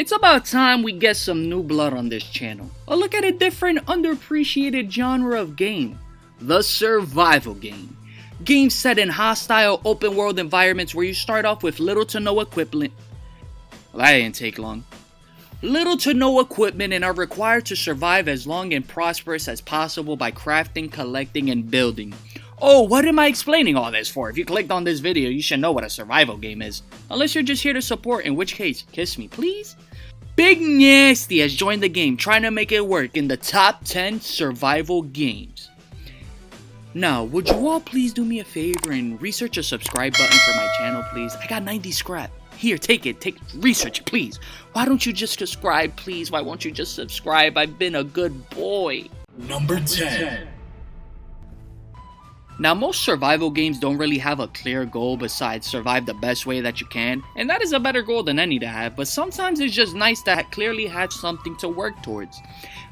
It's about time we get some new blood on this channel. A look at a different, underappreciated genre of game. The survival game. Games set in hostile, open world environments where you start off with little to no equipment. Well, that didn't take long. Little to no equipment and are required to survive as long and prosperous as possible by crafting, collecting, and building. Oh, what am I explaining all this for? If you clicked on this video, you should know what a survival game is. Unless you're just here to support, in which case, kiss me, please. Big Nasty has joined the game, trying to make it work in the top 10 survival games. Now, would you all please do me a favor and research a subscribe button for my channel, please? I got 90 scrap. Here, take it. Research it, please. Why don't you just subscribe, please? Why won't you just subscribe? I've been a good boy. Number 10. Now, most survival games don't really have a clear goal besides survive the best way that you can, and that is a better goal than any to have, but sometimes it's just nice to clearly have something to work towards.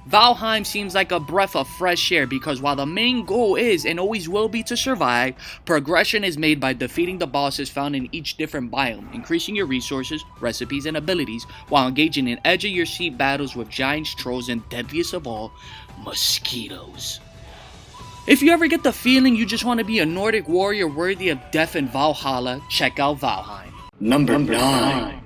Valheim seems like a breath of fresh air because while the main goal is and always will be to survive, progression is made by defeating the bosses found in each different biome, increasing your resources, recipes, and abilities, while engaging in edge-of-your-seat battles with giants, trolls, and deadliest of all, mosquitoes. If you ever get the feeling you just want to be a Nordic warrior worthy of death in Valhalla, check out Valheim. Number 9.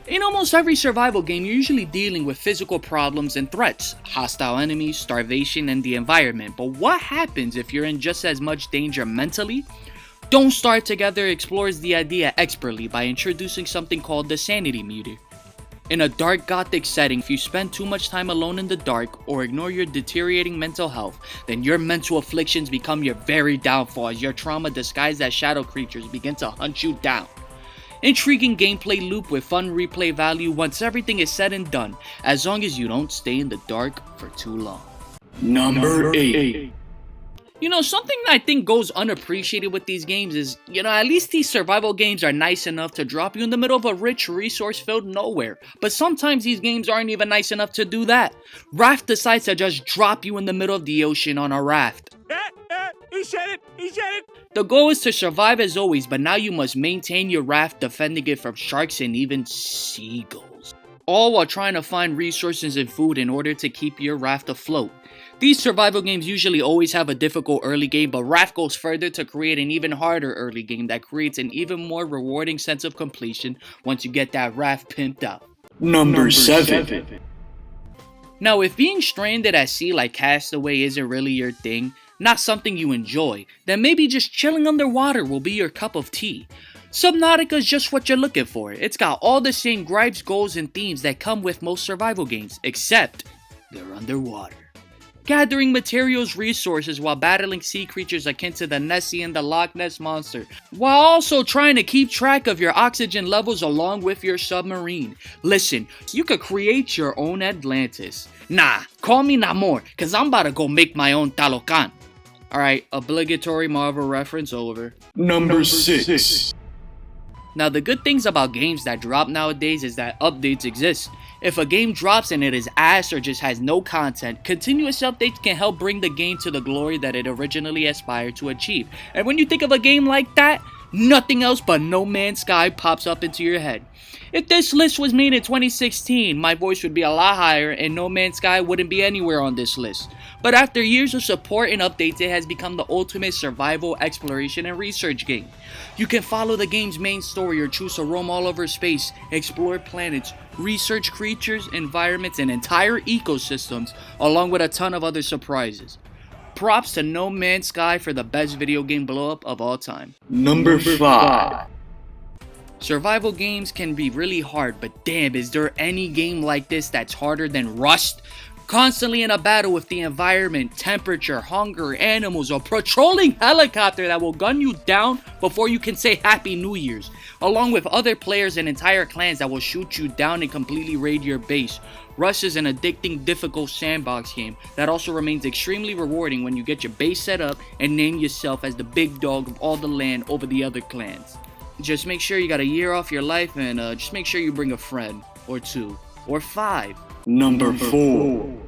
In almost every survival game, you're usually dealing with physical problems and threats, hostile enemies, starvation, and the environment. But what happens if you're in just as much danger mentally? Don't Starve Together explores the idea expertly by introducing something called the sanity meter. In a dark gothic setting, if you spend too much time alone in the dark or ignore your deteriorating mental health, then your mental afflictions become your very downfall as your trauma disguised as shadow creatures begin to hunt you down. Intriguing gameplay loop with fun replay value once everything is said and done, as long as you don't stay in the dark for too long. Number 8. You know, something that I think goes unappreciated with these games is, at least these survival games are nice enough to drop you in the middle of a rich, resource-filled nowhere. But sometimes these games aren't even nice enough to do that. Raft decides to just drop you in the middle of the ocean on a raft. He said it! The goal is to survive as always, but now you must maintain your raft defending it from sharks and even seagulls. All while trying to find resources and food in order to keep your raft afloat. These survival games usually always have a difficult early game, but Raft goes further to create an even harder early game that creates an even more rewarding sense of completion once you get that raft pimped out. Number 7. Now, if being stranded at sea like Castaway isn't really your thing, not something you enjoy, then maybe just chilling underwater will be your cup of tea. Subnautica is just what you're looking for. It's got all the same gripes, goals, and themes that come with most survival games, except they're underwater. Gathering materials resources while battling sea creatures akin to the Nessie and the Loch Ness Monster, while also trying to keep track of your oxygen levels along with your submarine. Listen, you could create your own Atlantis. Nah, call me Namor, cause I'm about to go make my own Talocan. Alright, obligatory Marvel reference over. Number 6. Now, the good things about games that drop nowadays is that updates exist. If a game drops and it is ass or just has no content, continuous updates can help bring the game to the glory that it originally aspired to achieve. And when you think of a game like that, nothing else but No Man's Sky pops up into your head. If this list was made in 2016, my voice would be a lot higher and No Man's Sky wouldn't be anywhere on this list. But after years of support and updates, it has become the ultimate survival, exploration, and research game. You can follow the game's main story or choose to roam all over space, explore planets, research creatures, environments, and entire ecosystems, along with a ton of other surprises. Props to No Man's Sky for the best video game blow-up of all time. Number 5. Survival games can be really hard, but damn, is there any game like this that's harder than Rust? Constantly in a battle with the environment, temperature, hunger, animals, a patrolling helicopter that will gun you down before you can say Happy New Year's, along with other players and entire clans that will shoot you down and completely raid your base. Rust is an addicting, difficult sandbox game that also remains extremely rewarding when you get your base set up and name yourself as the big dog of all the land over the other clans. Just make sure you got a year off your life and just make sure you bring a friend, or 2, or 5. Number 4.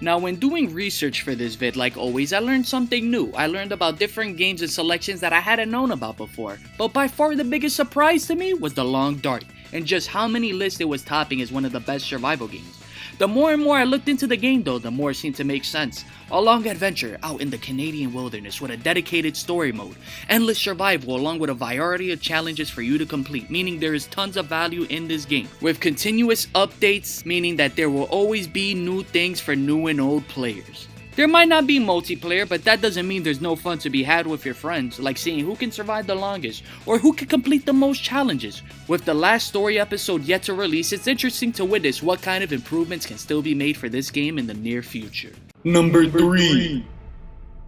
Now, when doing research for this vid, like always, I learned something new. I learned about different games and selections that I hadn't known about before. But by far the biggest surprise to me was The Long Dark. and just how many lists it was topping as one of the best survival games. The more and more I looked into the game though, the more it seemed to make sense. A long adventure out in the Canadian wilderness with a dedicated story mode, endless survival along with a variety of challenges for you to complete, meaning there is tons of value in this game. With continuous updates, meaning that there will always be new things for new and old players. There might not be multiplayer, but that doesn't mean there's no fun to be had with your friends, like seeing who can survive the longest, or who can complete the most challenges. With the last story episode yet to release, it's interesting to witness what kind of improvements can still be made for this game in the near future. Number 3.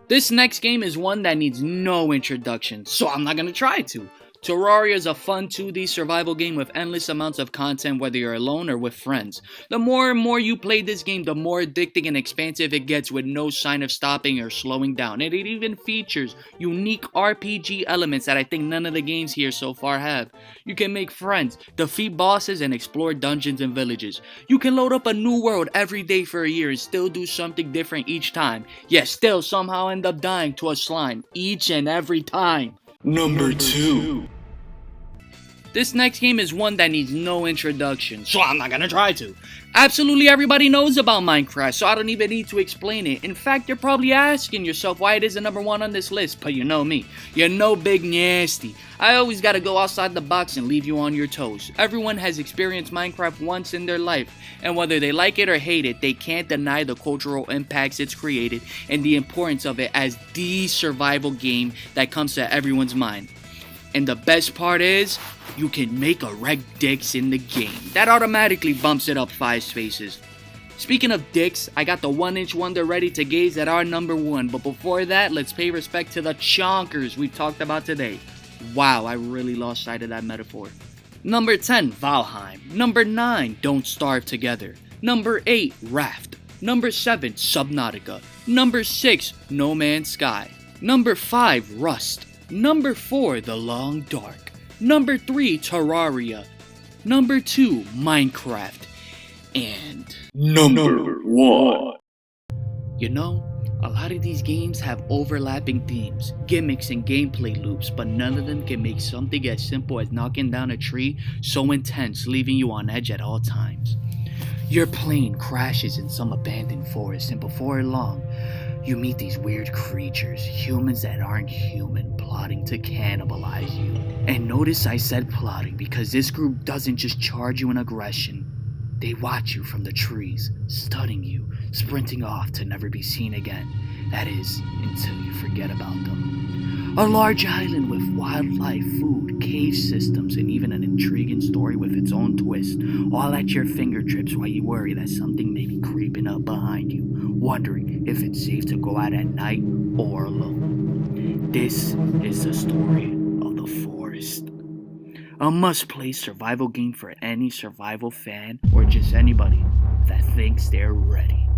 This next game is one that needs no introduction, so I'm not gonna try to. Terraria is a fun 2D survival game with endless amounts of content whether you're alone or with friends. The more and more you play this game, the more addicting and expansive it gets with no sign of stopping or slowing down. And it even features unique RPG elements that I think none of the games here so far have. You can make friends, defeat bosses, and explore dungeons and villages. You can load up a new world every day for a year and still do something different each time, yet still somehow end up dying to a slime each and every time. Number 2. This next game is one that needs no introduction, so I'm not gonna try to. Absolutely everybody knows about Minecraft, so I don't even need to explain it. In fact, you're probably asking yourself why it isn't number 1 on this list, but you know me. You're no big nasty. I always gotta go outside the box and leave you on your toes. Everyone has experienced Minecraft once in their life, and whether they like it or hate it, they can't deny the cultural impacts it's created and the importance of it as the survival game that comes to everyone's mind. And the best part is, you can make erect dicks in the game. That automatically bumps it up 5 spaces. Speaking of dicks, I got the 1-inch wonder ready to gaze at our number 1. But before that, let's pay respect to the chonkers we've talked about today. Wow, I really lost sight of that metaphor. Number 10, Valheim. Number 9, Don't Starve Together. Number 8, Raft. Number 7, Subnautica. Number 6, No Man's Sky. Number 5, Rust. Number 4, The Long Dark. Number 3, Terraria. Number 2, Minecraft. And Number 1. you know, a lot of these games have overlapping themes, gimmicks, and gameplay loops, but none of them can make something as simple as knocking down a tree so intense, leaving you on edge at all times. Your plane crashes in some abandoned forest, and before long, you meet these weird creatures, humans that aren't human, plotting to cannibalize you. And notice I said plotting because this group doesn't just charge you in aggression. They watch you from the trees, stunning you, sprinting off to never be seen again. That is, until you forget about them. A large island with wildlife, food, cave systems, and even an intriguing story with its own twist, all at your fingertips while you worry that something may be creeping up behind you, wondering if it's safe to go out at night or alone. This is the story of the forest. A must-play survival game for any survival fan or just anybody that thinks they're ready.